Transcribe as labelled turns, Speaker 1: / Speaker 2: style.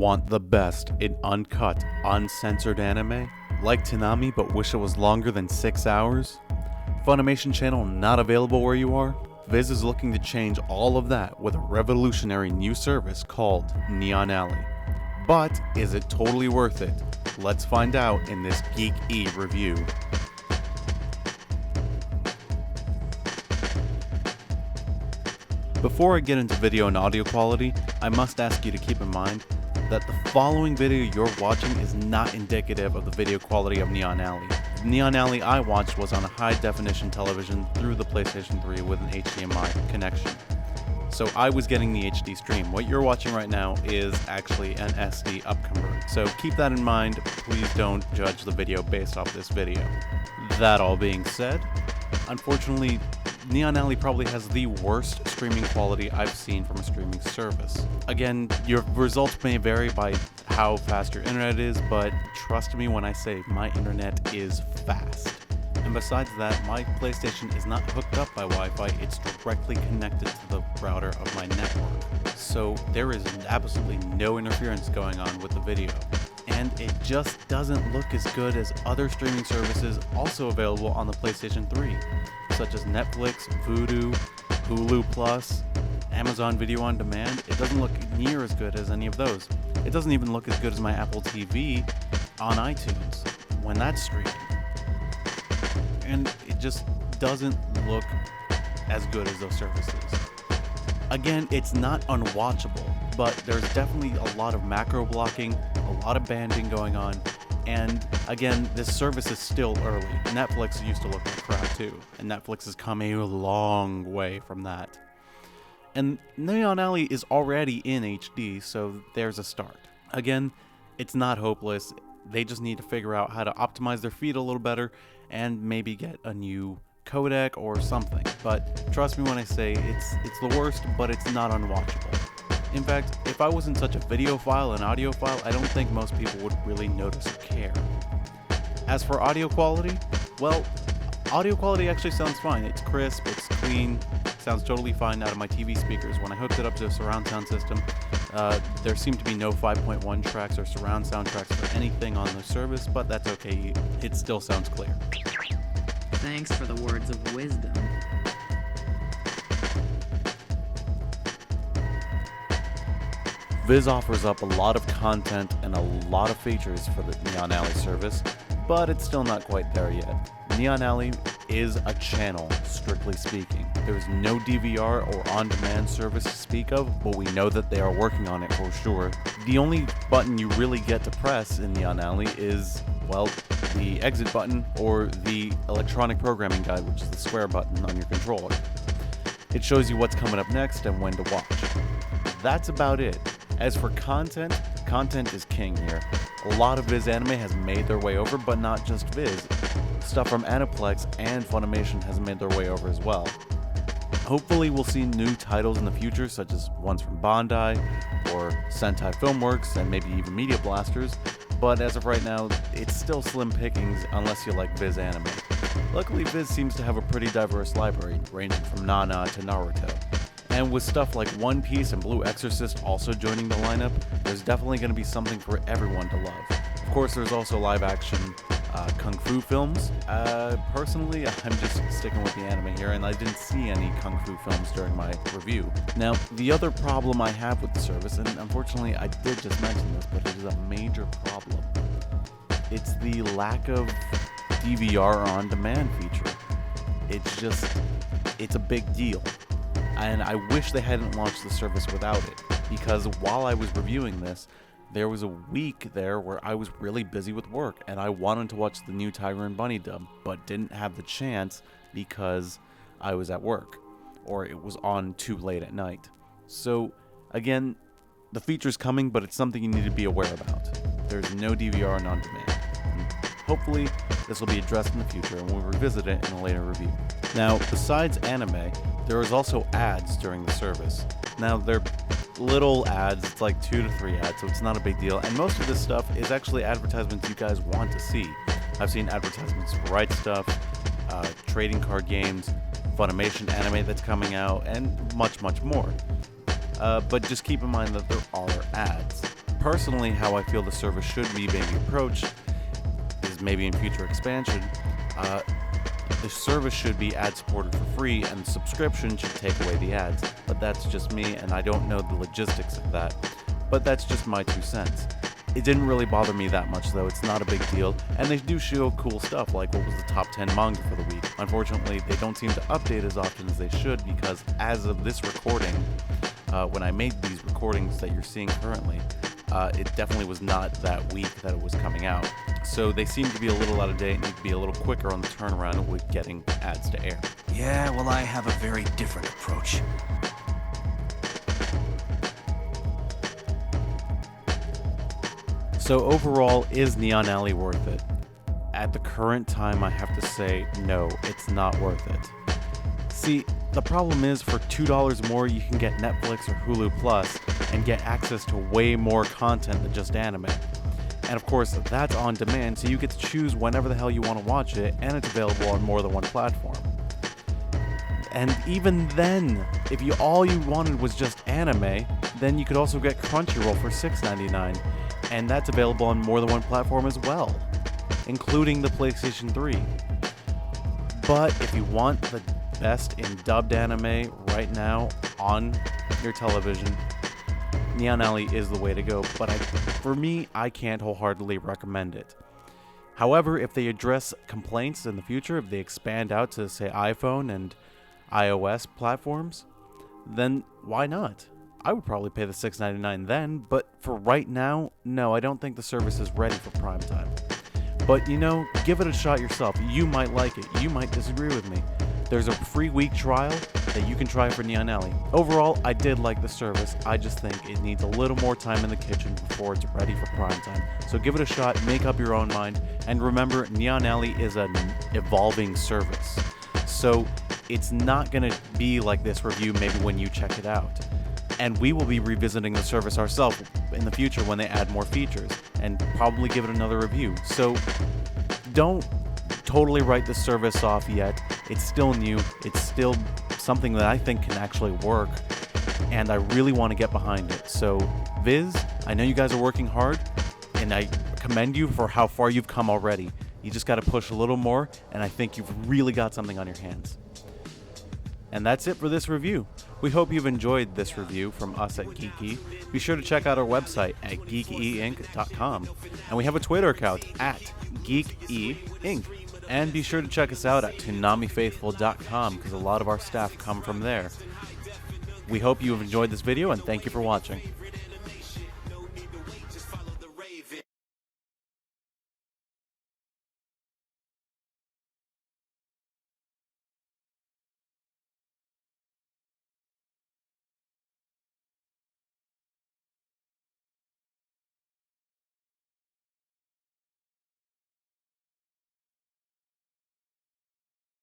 Speaker 1: Want the best in uncut, uncensored anime? Like Tanami but wish it was longer than 6 hours? Funimation channel not available where you are? Viz is looking to change all of that with a revolutionary new service called Neon Alley. But is it totally worth it? Let's find out in this GeekE review. Before I get into video and audio quality, I must ask you to keep in mind that the following video you're watching is not indicative of the video quality of Neon Alley. The Neon Alley I watched was on a high-definition television through the PlayStation 3 with an HDMI connection. So I was getting the HD stream. What you're watching right now is actually an SD upconvert. So keep that in mind. Please don't judge the video based off this video. That all being said, unfortunately, Neon Alley probably has the worst streaming quality I've seen from a streaming service. Again, your results may vary by how fast your internet is, but trust me when I say my internet is fast. And besides that, my PlayStation is not hooked up by Wi-Fi, it's directly connected to the router of my network. So there is absolutely no interference going on with the video. And it just doesn't look as good as other streaming services also available on the PlayStation 3, such as Netflix, Vudu, Hulu Plus, Amazon Video on Demand. It doesn't look near as good as any of those. It doesn't even look as good as my Apple TV on iTunes when that's streaming. And it just doesn't look as good as those services. Again, it's not unwatchable, but there's definitely a lot of macro blocking, a lot of banding going on, and again, this service is still early. Netflix used to look like crap too, and Netflix has come a long way from that. And Neon Alley is already in HD, so there's a start. Again, it's not hopeless. They just need to figure out how to optimize their feed a little better and maybe get a new codec or something. But trust me when I say it's the worst, but it's not unwatchable. In fact, if I wasn't such a videophile and audiophile, I don't think most people would really notice or care. As for audio quality, well, audio quality actually sounds fine. It's crisp, it's clean, sounds totally fine out of my TV speakers. When I hooked it up to a surround sound system, there seemed to be no 5.1 tracks or surround sound tracks for anything on the service, but that's okay, it still sounds clear.
Speaker 2: Thanks for the words of wisdom.
Speaker 1: Viz offers up a lot of content and a lot of features for the Neon Alley service, but it's still not quite there yet. Neon Alley is a channel, strictly speaking. There's no DVR or on-demand service to speak of, but we know that they are working on it for sure. The only button you really get to press in Neon Alley is, well, the exit button or the electronic programming guide, which is the square button on your controller. It shows you what's coming up next and when to watch. That's about it. As for content is king here. A lot of Viz anime has made their way over, but not just Viz. Stuff from Aniplex and Funimation has made their way over as well. Hopefully we'll see new titles in the future, such as ones from Bandai, or Sentai Filmworks, and maybe even Media Blasters, but as of right now, it's still slim pickings unless you like Viz anime. Luckily, Viz seems to have a pretty diverse library, ranging from Nana to Naruto. And with stuff like One Piece and Blue Exorcist also joining the lineup, there's definitely going to be something for everyone to love. Of course, there's also live-action kung fu films. Personally, I'm just sticking with the anime here, and I didn't see any kung fu films during my review. Now, the other problem I have with the service, and unfortunately I did just mention this, but it is a major problem. It's the lack of DVR on-demand feature. It's a big deal. And I wish they hadn't launched the service without it, because while I was reviewing this, there was a week there where I was really busy with work, and I wanted to watch the new Tiger and Bunny dub, but didn't have the chance because I was at work, or it was on too late at night. So, again, the feature's coming, but it's something you need to be aware about. There's no DVR and on-demand. Hopefully, this will be addressed in the future, and we'll revisit it in a later review. Now, besides anime, there is also ads during the service. Now, they're little ads, it's like 2 to 3 ads, so it's not a big deal, and most of this stuff is actually advertisements you guys want to see. I've seen advertisements for Right Stuff, trading card games, Funimation anime that's coming out, and much, much more. But just keep in mind that there are ads. Personally, how I feel the service should be maybe approached is maybe in future expansion. The service should be ad-supported for free, and the subscription should take away the ads. But that's just me, and I don't know the logistics of that. But that's just my 2 cents. It didn't really bother me that much, though. It's not a big deal, and they do show cool stuff, like what was the top 10 manga for the week. Unfortunately, they don't seem to update as often as they should, because as of this recording, when I made these recordings that you're seeing currently, it definitely was not that week that it was coming out. So they seem to be a little out of date and need to be a little quicker on the turnaround with getting ads to air.
Speaker 3: Yeah, well, I have a very different approach.
Speaker 1: So overall, is Neon Alley worth it? At the current time, I have to say, no, it's not worth it. See, the problem is for $2 more, you can get Netflix or Hulu Plus and get access to way more content than just anime. And of course, that's on demand, so you get to choose whenever the hell you want to watch it, and it's available on more than one platform. And even then, if all you wanted was just anime, then you could also get Crunchyroll for $6.99, and that's available on more than one platform as well, including the PlayStation 3. But if you want the best in dubbed anime right now on your television, Neon Alley is the way to go, but for me, I can't wholeheartedly recommend it. However, if they address complaints in the future, if they expand out to, say, iPhone and iOS platforms, then why not? I would probably pay the $6.99 then, but for right now, no, I don't think the service is ready for prime time. But, give it a shot yourself. You might like it. You might disagree with me. There's a free week trial that you can try for Neon Alley. Overall, I did like the service. I just think it needs a little more time in the kitchen before it's ready for prime time. So give it a shot, make up your own mind, and remember, Neon Alley is an evolving service. So it's not going to be like this review maybe when you check it out. And we will be revisiting the service ourselves in the future when they add more features, and probably give it another review. So don't totally write the service off yet. It's still new. It's still something that I think can actually work, and I really want to get behind it. So Viz, I know you guys are working hard, and I commend you for how far you've come already. You just got to push a little more, and I think you've really got something on your hands. And that's it for this review. We hope you've enjoyed this review from us at GeekE. Be sure to check out our website at geekeinc.com. And we have a Twitter account at GeekEinc. And be sure to check us out at ToonamiFaithful.com, because a lot of our staff come from there. We hope you have enjoyed this video, and thank you for watching.